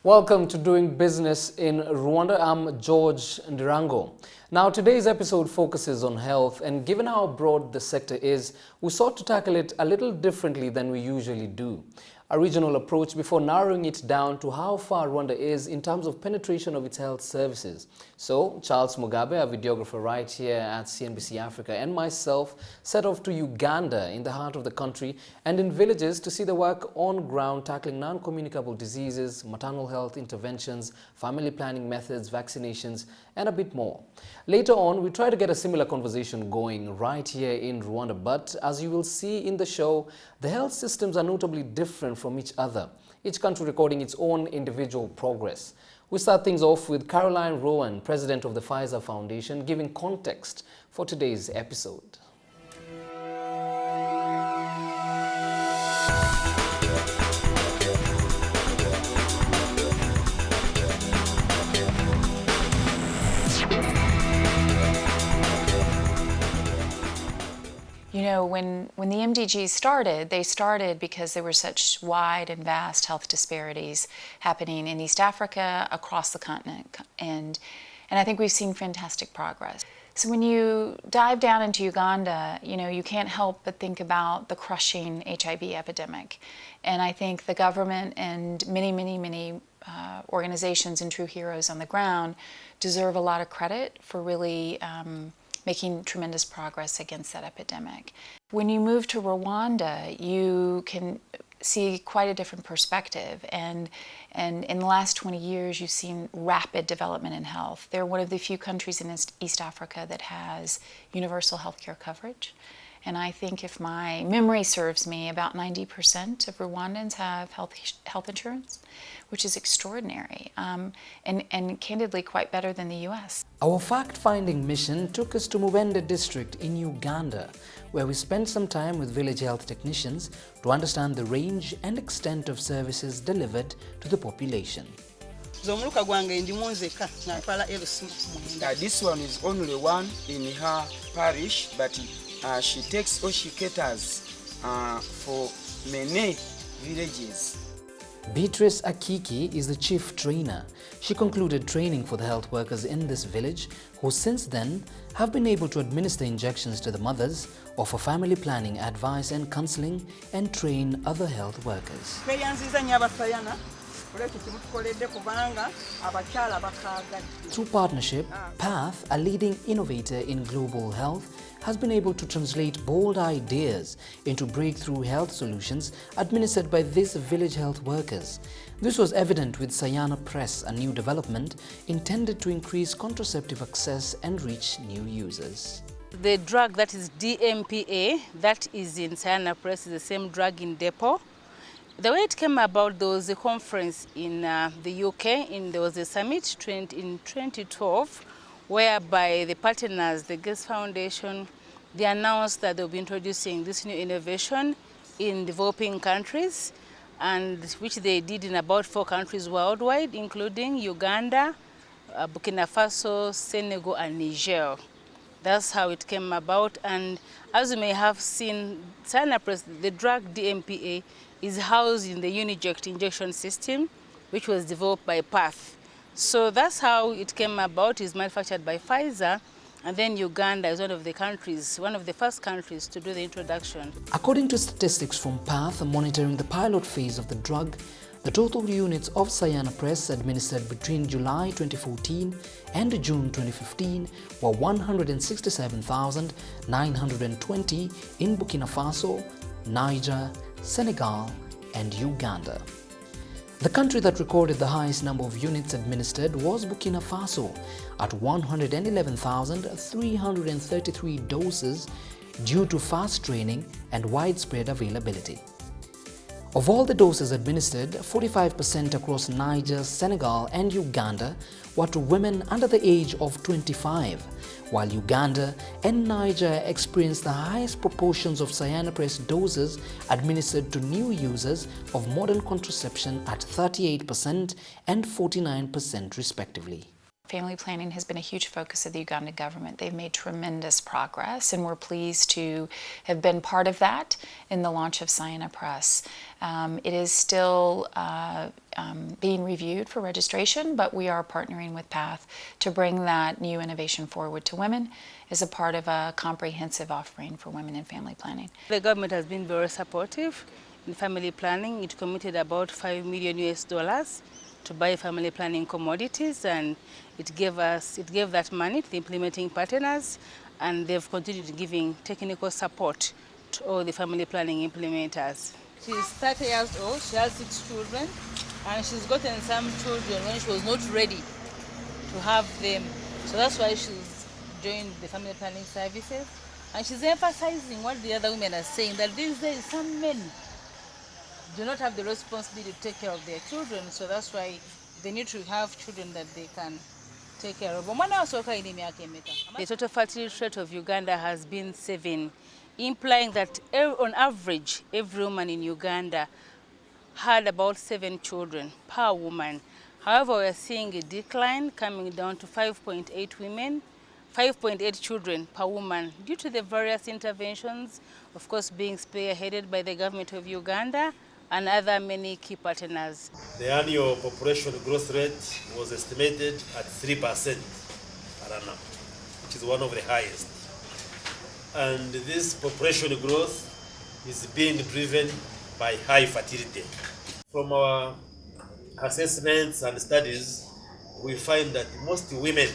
Welcome to Doing Business in Rwanda. I'm George Ndirango. Now, today's episode focuses on health, and given how broad the sector is, we sought to tackle it a little differently than we usually do. A regional approach before narrowing it down to how far Rwanda is in terms of penetration of its health services. So, Charles Mugabe, a videographer right here at CNBC Africa, and myself set off to Uganda in the heart of the country and in villages to see the work on ground tackling non-communicable diseases, maternal health interventions, family planning methods, vaccinations, and a bit more. Later on, we try to get a similar conversation going right here in Rwanda, but as you will see in the show, the health systems are notably different from each other, each country recording its own individual progress. We start things off with Caroline Rowan, president of the Pfizer Foundation, giving context for today's episode. You know, when the MDGs started, they started because there were such wide and vast health disparities happening in East Africa, across the continent, and I think we've seen fantastic progress. So when you dive down into Uganda, you know, you can't help but think about the crushing HIV epidemic. And I think the government and many organizations and true heroes on the ground deserve a lot of credit for really making tremendous progress against that epidemic. When you move to Rwanda, you can see quite a different perspective, and in the last 20 years you've seen rapid development in health. They're one of the few countries in East Africa that has universal healthcare coverage, and I think, if my memory serves me, about 90% of Rwandans have health insurance, which is extraordinary, and candidly quite better than the US. Our fact-finding mission took us to Mubende district in Uganda, where we spent some time with village health technicians to understand the range and extent of services delivered to the population. This one is only one in her parish, but she takes or she caters for many villages. Beatrice Akiki is the chief trainer. She concluded training for the health workers in this village, who since then have been able to administer injections to the mothers, offer family planning advice and counseling, and train other health workers. Through partnership, PATH, a leading innovator in global health, has been able to translate bold ideas into breakthrough health solutions administered by these village health workers. This was evident with Sayana Press, a new development intended to increase contraceptive access and reach new users. The drug that is DMPA, that is in Sayana Press, is the same drug in Depot. The way it came about, there was a conference in the UK, there was a summit in 2012, whereby the partners, the Gates Foundation, they announced that they'll be introducing this new innovation in developing countries, and which they did in about 4 countries worldwide, including Uganda, Burkina Faso, Senegal, and Niger. That's how it came about, and as you may have seen, Sayana Press, the drug DMPA is housed in the Uniject injection system, which was developed by PATH. So that's how it came about. It's manufactured by Pfizer, and then Uganda is one of the first countries to do the introduction. According to statistics from PATH monitoring the pilot phase of the drug, the total units of Sayana Press administered between July 2014 and June 2015 were 167,920 in Burkina Faso, Niger, Senegal, and Uganda. The country that recorded the highest number of units administered was Burkina Faso at 111,333 doses due to fast training and widespread availability. Of all the doses administered, 45% across Niger, Senegal, and Uganda were to women under the age of 25, while Uganda and Niger experienced the highest proportions of Sayana Press doses administered to new users of modern contraception at 38% and 49% respectively. Family planning has been a huge focus of the Ugandan government. They've made tremendous progress, and we're pleased to have been part of that in the launch of Sayana Press. It is still being reviewed for registration, but we are partnering with PATH to bring that new innovation forward to women as a part of a comprehensive offering for women in family planning. The government has been very supportive in family planning. It committed about $5 million to buy family planning commodities, and it gave that money to the implementing partners, and they've continued giving technical support to all the family planning implementers. She's 30 years old, she has 6 children, and she's gotten some children when she was not ready to have them. So that's why she's joined the family planning services. And she's emphasizing what the other women are saying, that these days some men do not have the responsibility to take care of their children, so that's why they need to have children that they can take care of. The total fertility rate of Uganda has been 7, implying that on average, every woman in Uganda had about 7 children per woman. However, we are seeing a decline coming down to 5.8 children per woman due to the various interventions, of course being spearheaded by the government of Uganda and other many key partners. The annual population growth rate was estimated at 3% per annum, which is one of the highest. And this population growth is being driven by high fertility. From our assessments and studies, we find that most women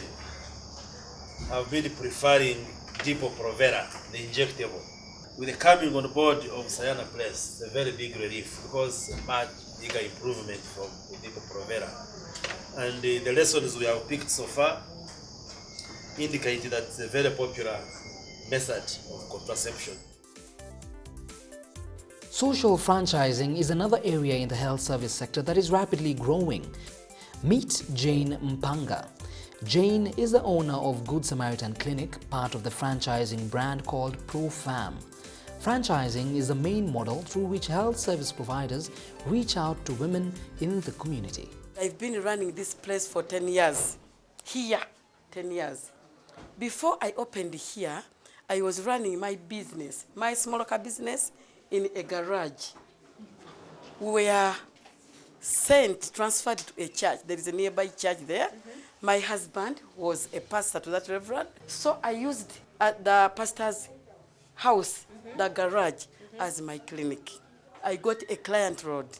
have been preferring Depo-Provera, the injectable. With the coming on board of Sayana Press, it's a very big relief because a much bigger improvement from the Depo-Provera. And the lessons we have picked so far indicate that it's a very popular method of contraception. Social franchising is another area in the health service sector that is rapidly growing. Meet Jane Mpanga. Jane is the owner of Good Samaritan Clinic, part of the franchising brand called ProFam. Franchising is the main model through which health service providers reach out to women in the community. I've been running this place for 10 years. Here, 10 years. Before I opened here, I was running my business, my small local business, in a garage. We were transferred to a church. There is a nearby church there. My husband was a pastor to that reverend. So I used the pastor's house, the garage, as my clinic. I got a client load.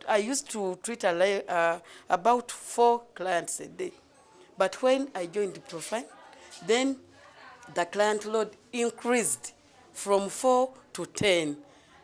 I used to treat about 4 clients a day. But when I joined the profile, then the client load increased from 4 to 10.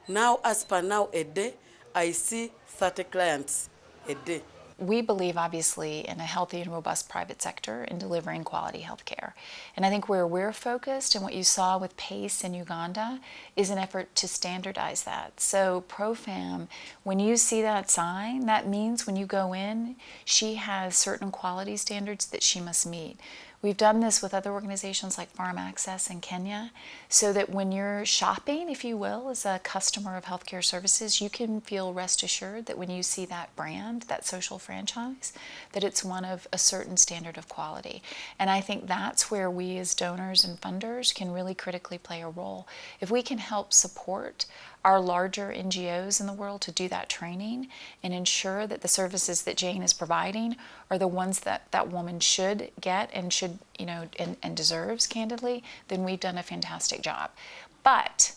Now, as per now, a day, I see 30 clients a day. We believe, obviously, in a healthy and robust private sector in delivering quality health care. And I think where we're focused and what you saw with PACE in Uganda is an effort to standardize that. So ProFam, when you see that sign, that means when you go in, she has certain quality standards that she must meet. We've done this with other organizations like Farm Access in Kenya, so that when you're shopping, if you will, as a customer of healthcare services, you can feel rest assured that when you see that brand, that social franchise, that it's one of a certain standard of quality. And I think that's where we as donors and funders can really critically play a role. If we can help support our larger NGOs in the world to do that training and ensure that the services that Jane is providing are the ones that that woman should get and should, and deserves, candidly, then we've done a fantastic job. But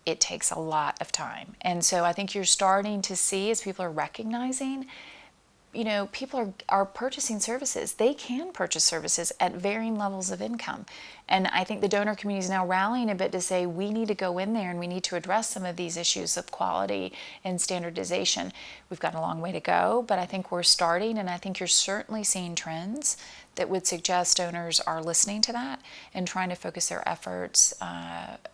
it takes a lot of time. And so I think you're starting to see, as people are recognizing, people are purchasing services. They can purchase services at varying levels of income. And I think the donor community is now rallying a bit to say we need to go in there and we need to address some of these issues of quality and standardization. We've got a long way to go, but I think we're starting, and I think you're certainly seeing trends that would suggest donors are listening to that and trying to focus their efforts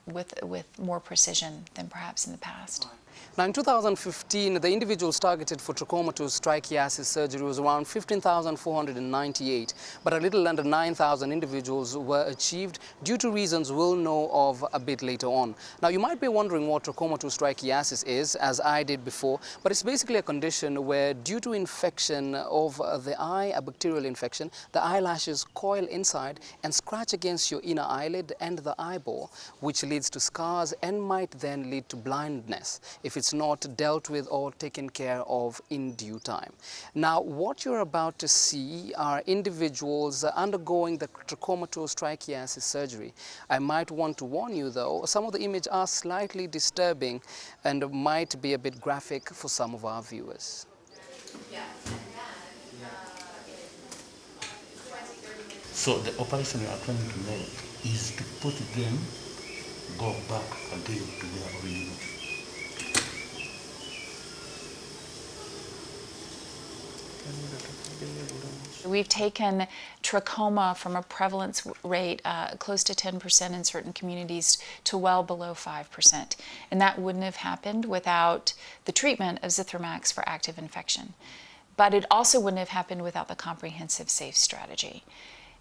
with more precision than perhaps in the past. Now, in 2015, the individuals targeted for trachoma to trichiasis surgery was around 15,498, but a little under 9,000 individuals were achieved due to reasons we'll know of a bit later on. Now, you might be wondering what trachoma to trichiasis is, as I did before, but it's basically a condition where, due to infection of the eye, a bacterial infection, the eyelashes coil inside and scratch against your inner eyelid and the eyeball, which leads to scars and might then lead to blindness if it's not dealt with or taken care of in due time. Now, what you're about to see are individuals undergoing the trachomatose surgery. I might want to warn you though, some of the images are slightly disturbing and might be a bit graphic for some of our viewers. So the operation we are trying to make is to put them go back again to their original. We've taken trachoma from a prevalence rate close to 10% in certain communities to well below 5%. And that wouldn't have happened without the treatment of Zithromax for active infection. But it also wouldn't have happened without the comprehensive SAFE strategy.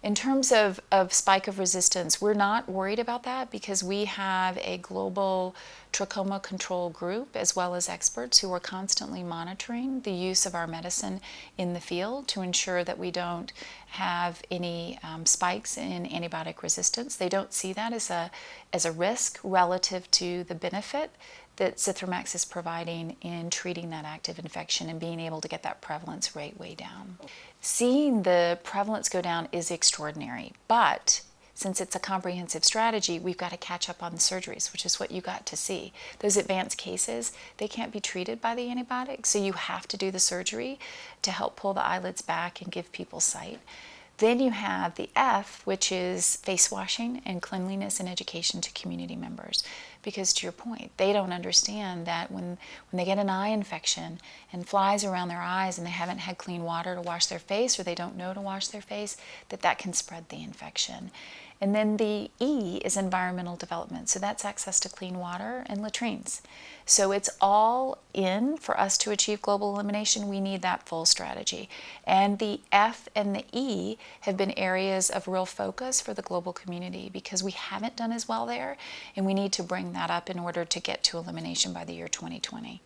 In terms of spike of resistance, we're not worried about that because we have a global trachoma control group as well as experts who are constantly monitoring the use of our medicine in the field to ensure that we don't have any spikes in antibiotic resistance. They don't see that as a risk relative to the benefit that Zithromax is providing in treating that active infection and being able to get that prevalence rate way down. Seeing the prevalence go down is extraordinary, but since it's a comprehensive strategy, we've got to catch up on the surgeries, which is what you got to see. Those advanced cases, they can't be treated by the antibiotics, so you have to do the surgery to help pull the eyelids back and give people sight. Then you have the F, which is face washing and cleanliness and education to community members. Because to your point, they don't understand that when they get an eye infection and flies around their eyes and they haven't had clean water to wash their face or they don't know to wash their face, that can spread the infection. And then the E is environmental development. So that's access to clean water and latrines. So it's all in for us to achieve global elimination. We need that full strategy. And the F and the E have been areas of real focus for the global community because we haven't done as well there, and we need to bring that up in order to get to elimination by the year 2020.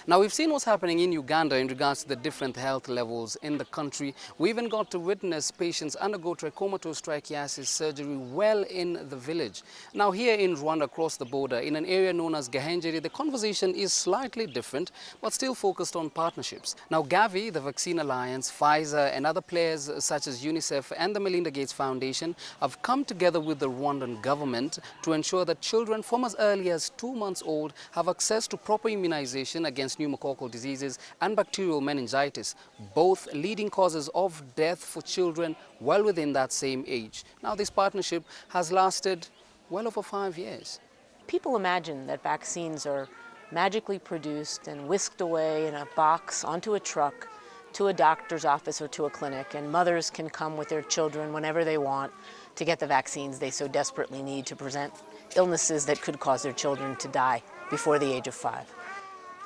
Now, we've seen what's happening in Uganda in regards to the different health levels in the country. We even got to witness patients undergo trachomatose surgery well in the village. Now, here in Rwanda, across the border, in an area known as Gahengeri, the conversation is slightly different, but still focused on partnerships. Now, Gavi, the Vaccine Alliance, Pfizer, and other players such as UNICEF and the Melinda Gates Foundation have come together with the Rwandan government to ensure that children from as early as 2 months old have access to proper immunization against pneumococcal diseases and bacterial meningitis, both leading causes of death for children well within that same age. Now, this partnership has lasted well over 5 years. People imagine that vaccines are magically produced and whisked away in a box onto a truck to a doctor's office or to a clinic, and mothers can come with their children whenever they want to get the vaccines they so desperately need to prevent illnesses that could cause their children to die before the age of 5.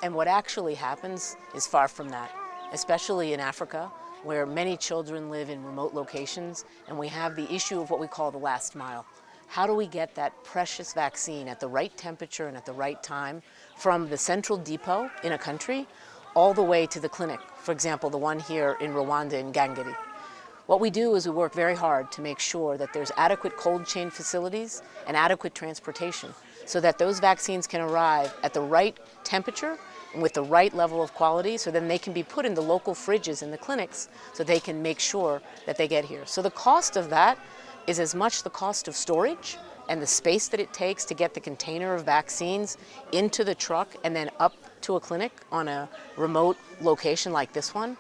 And what actually happens is far from that, especially in Africa, where many children live in remote locations, and we have the issue of what we call the last mile. How do we get that precious vaccine at the right temperature and at the right time from the central depot in a country all the way to the clinic? For example, the one here in Rwanda in Gangeri. What we do is we work very hard to make sure that there's adequate cold chain facilities and adequate transportation so that those vaccines can arrive at the right temperature and with the right level of quality, so then they can be put in the local fridges in the clinics so they can make sure that they get here. So the cost of that is as much the cost of storage and the space that it takes to get the container of vaccines into the truck and then up to a clinic on a remote location like this one.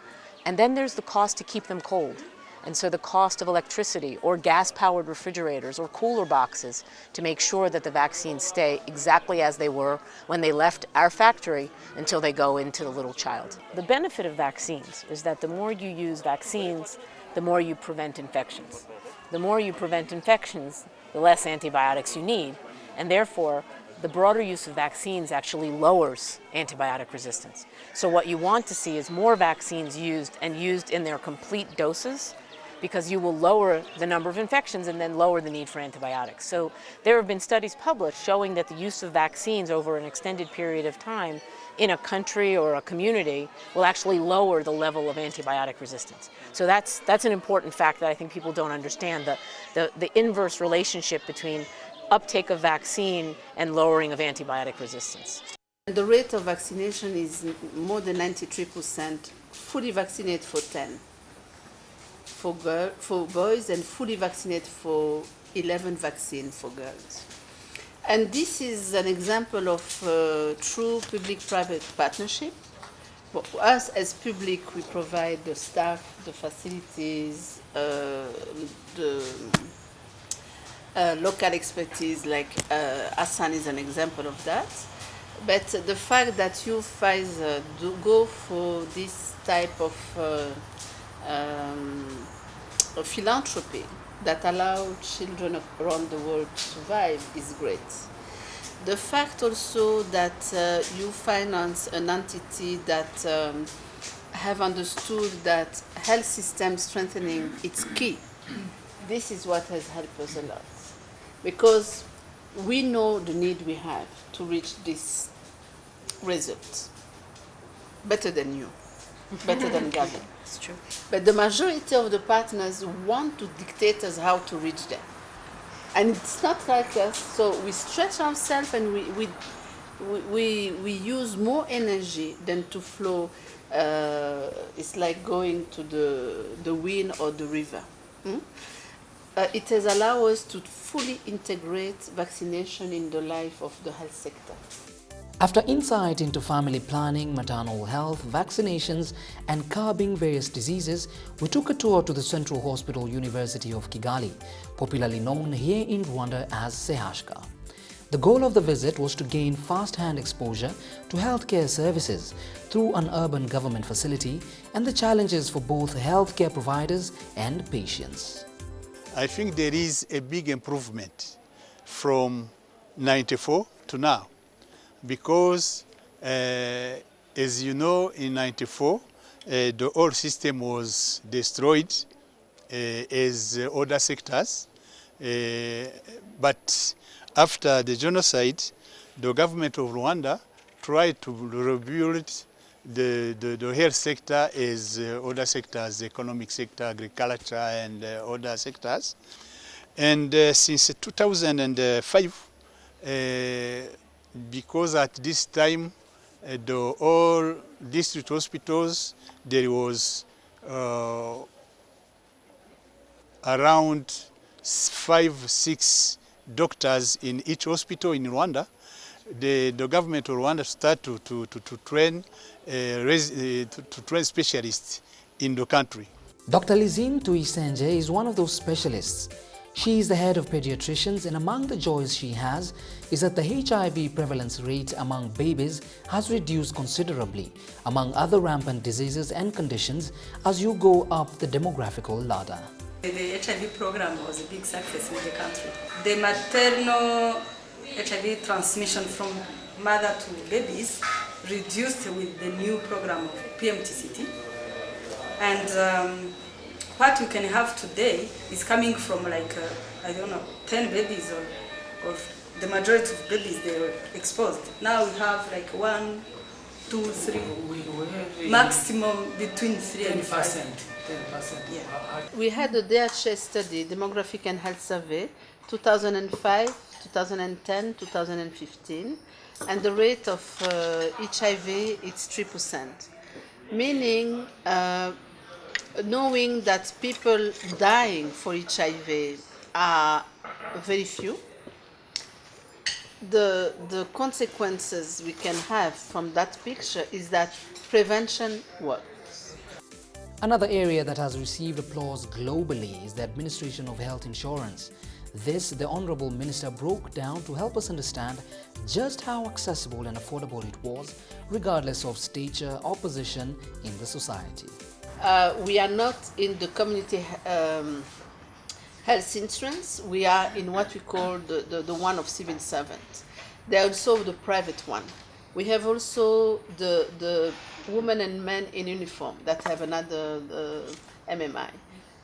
And then there's the cost to keep them cold. And so the cost of electricity or gas-powered refrigerators or cooler boxes to make sure that the vaccines stay exactly as they were when they left our factory until they go into the little child. The benefit of vaccines is that the more you use vaccines, the more you prevent infections. the more you prevent infections, the less antibiotics you need, and therefore the broader use of vaccines actually lowers antibiotic resistance. So what you want to see is more vaccines used, and used in their complete doses, because you will lower the number of infections and then lower the need for antibiotics. So there have been studies published showing that the use of vaccines over an extended period of time in a country or a community will actually lower the level of antibiotic resistance. So that's an important fact that I think people don't understand, the inverse relationship between uptake of vaccine and lowering of antibiotic resistance. The rate of vaccination is more than 93%, fully vaccinated for 10 for boys and fully vaccinated for 11 vaccine for girls. And this is an example of true public-private partnership. For us as public, we provide the staff, the facilities, the local expertise, like Hassan is an example of that. But the fact that you Pfizer do go for this type of philanthropy that allow children around the world to survive is great. The fact also that you finance an entity that have understood that health system strengthening is key. This is what has helped us a lot, because we know the need we have to reach this result better than you, better than Gavin. It's true. But the majority of the partners want to dictate us how to reach them. And it's not like us, so we stretch ourselves and we use more energy than to flow. It's like going to the wind or the river. It has allowed us to fully integrate vaccination in the life of the health sector. After insight into family planning, maternal health, vaccinations and curbing various diseases, we took a tour to the Central Hospital University of Kigali, popularly known here in Rwanda as CHK. The goal of the visit was to gain first-hand exposure to healthcare services through an urban government facility and the challenges for both healthcare providers and patients. I think there is a big improvement from '94 to now, because as you know, in '94 the old system was destroyed as other sectors, but after the genocide, the government of Rwanda tried to rebuild the health sector as other sectors, economic sector, agriculture and other sectors. And since 2005, because at this time all district hospitals, there was around 5-6 doctors in each hospital in Rwanda. The government of Rwanda started to train specialists in the country. Dr. Lizine Tuisenje is one of those specialists. She is the head of pediatricians, and among the joys she has is that the HIV prevalence rate among babies has reduced considerably, among other rampant diseases and conditions, as you go up the demographical ladder. The HIV program was a big success in the country. The maternal HIV transmission from mother to babies reduced with the new program of PMTCT. And what we can have today is coming from like, 10 babies or the majority of babies they were exposed. Now we have like 1, 2, 3, maximum between 3 and 5%. 10%. Yeah. We had a DHS study, Demographic and Health Survey, 2005, 2010, 2015, and the rate of HIV is 3%, meaning knowing that people dying for HIV are very few. The consequences we can have from that picture is that prevention works. Another area that has received applause globally is the administration of health insurance. This, the Honorable Minister broke down to help us understand just how accessible and affordable it was, regardless of stature or position in the society. We are not in the community health insurance, we are in what we call the one of civil servants. There are also the private one. We have also the women and men in uniform that have another MMI.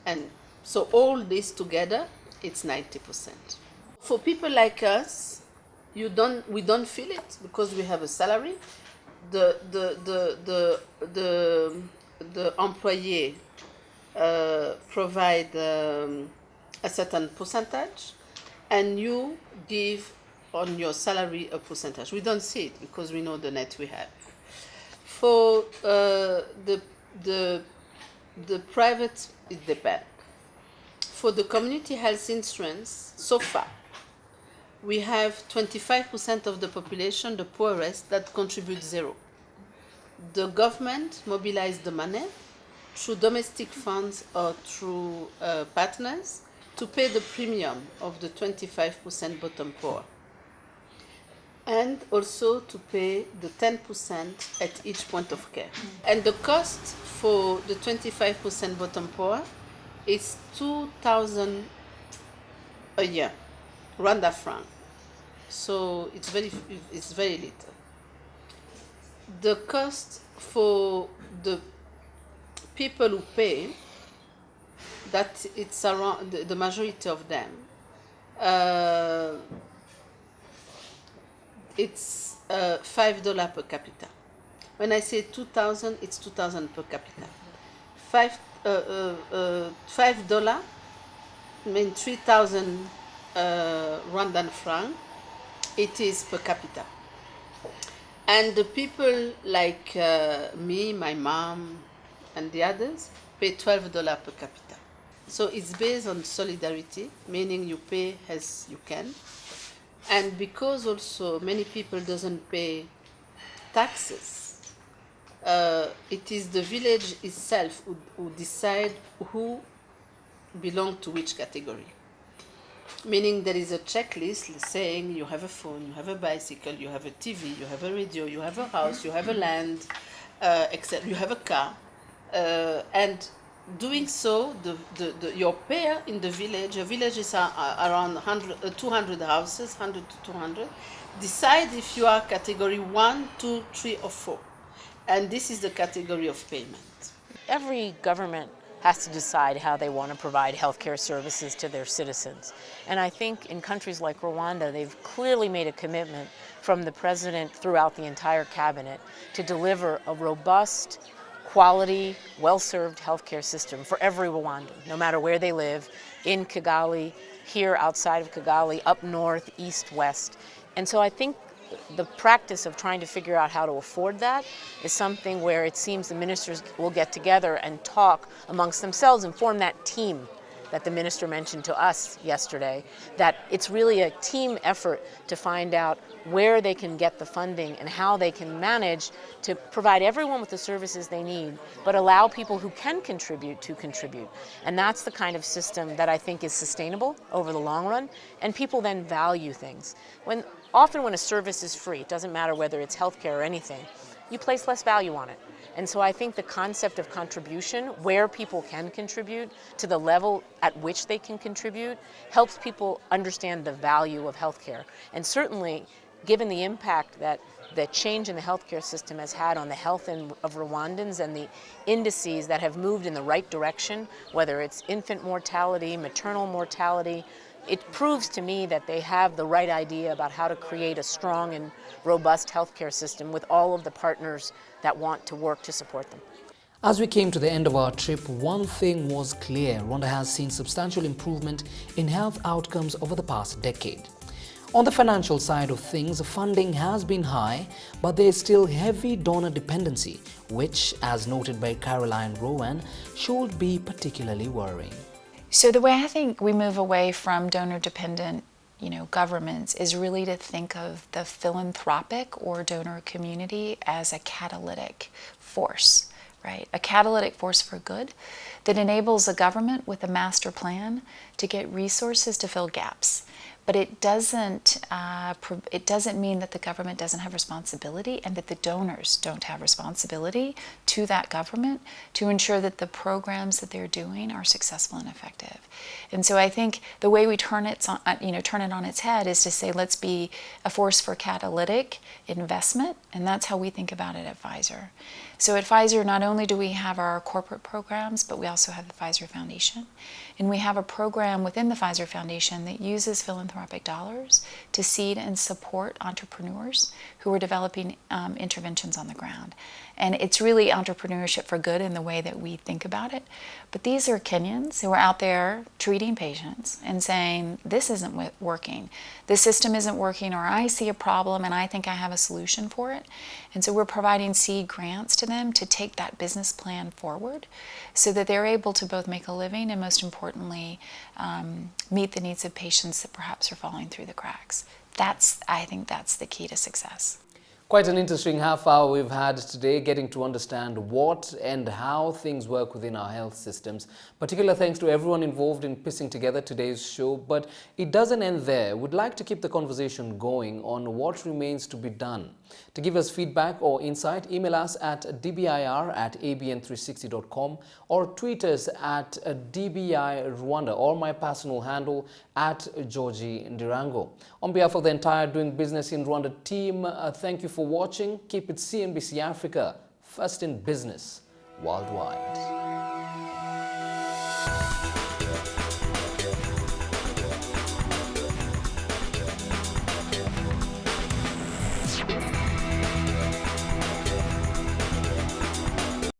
And so all this together, it's 90%. For people like us, we don't feel it because we have a salary. The employee provide a certain percentage, and you give on your salary a percentage. We don't see it because we know the net we have. For the private, it depends. For the community health insurance, so far, we have 25% of the population, the poorest, that contribute zero. The government mobilized the money through domestic funds or through partners to pay the premium of the 25% bottom poor, and also to pay the 10% at each point of care. And the cost for the 25% bottom poor is 2,000 a year, Rwanda franc. So it's very little. The cost for the people who pay, that it's around the majority of them. It's $5 per capita. When I say 2,000, it's 2,000 per capita. $5 means 3,000 Rwandan franc. It is per capita. And the people like me, my mom, and the others pay $12 per capita. So it's based on solidarity, meaning you pay as you can. And because also many people doesn't pay taxes, it is the village itself who decide who belong to which category. Meaning there is a checklist saying you have a phone, you have a bicycle, you have a TV, you have a radio, you have a house, you have a land, except you have a car. And doing so, your pair in the village, a village is around 200 houses, 100 to 200, decide if you are category 1, 2, 3, or 4. And this is the category of payment. Every government has to decide how they want to provide healthcare services to their citizens. And I think in countries like Rwanda, they've clearly made a commitment from the president throughout the entire cabinet to deliver a robust, quality, well-served healthcare system for every Rwandan, no matter where they live, in Kigali, here outside of Kigali, up north, east, west. And so I think the practice of trying to figure out how to afford that is something where it seems the ministers will get together and talk amongst themselves and form that team that the minister mentioned to us yesterday, that it's really a team effort to find out where they can get the funding and how they can manage to provide everyone with the services they need, but allow people who can contribute to contribute. And that's the kind of system that I think is sustainable over the long run, and people then value things. Often when a service is free, it doesn't matter whether it's healthcare or anything, you place less value on it. And so I think the concept of contribution, where people can contribute to the level at which they can contribute, helps people understand the value of healthcare. And certainly, given the impact that the change in the healthcare system has had on the health of Rwandans and the indices that have moved in the right direction, whether it's infant mortality, maternal mortality, it proves to me that they have the right idea about how to create a strong and robust healthcare system with all of the partners that want to work to support them. As we came to the end of our trip, one thing was clear: Rwanda has seen substantial improvement in health outcomes over the past decade. On the financial side of things, funding has been high, but there is still heavy donor dependency, which, as noted by Caroline Rowan, should be particularly worrying. So the way I think we move away from donor-dependent, governments is really to think of the philanthropic or donor community as a catalytic force, right? A catalytic force for good that enables a government with a master plan to get resources to fill gaps. But it doesn't mean that the government doesn't have responsibility and that the donors don't have responsibility to that government to ensure that the programs that they're doing are successful and effective. And so I think the way we turn it on its head is to say, let's be a force for catalytic investment, and that's how we think about it at Pfizer. So at Pfizer, not only do we have our corporate programs, but we also have the Pfizer Foundation. And we have a program within the Pfizer Foundation that uses philanthropic dollars to seed and support entrepreneurs who are developing interventions on the ground. And it's really entrepreneurship for good in the way that we think about it. But these are Kenyans who are out there treating patients and saying, this isn't working. This system isn't working, or I see a problem and I think I have a solution for it. And so we're providing seed grants to them to take that business plan forward so that they're able to both make a living and, most importantly, meet the needs of patients that perhaps are falling through the cracks. I think that's the key to success. Quite an interesting half hour we've had today, getting to understand what and how things work within our health systems. Particular thanks to everyone involved in piecing together today's show. But it doesn't end there. We'd like to keep the conversation going on what remains to be done. To give us feedback or insight, email us at dbir@abn360.com or tweet us at dbirwanda, or my personal handle at Georgie Ndirango. On behalf of the entire Doing Business in Rwanda team, thank you for watching. Keep it CNBC Africa, first in business worldwide.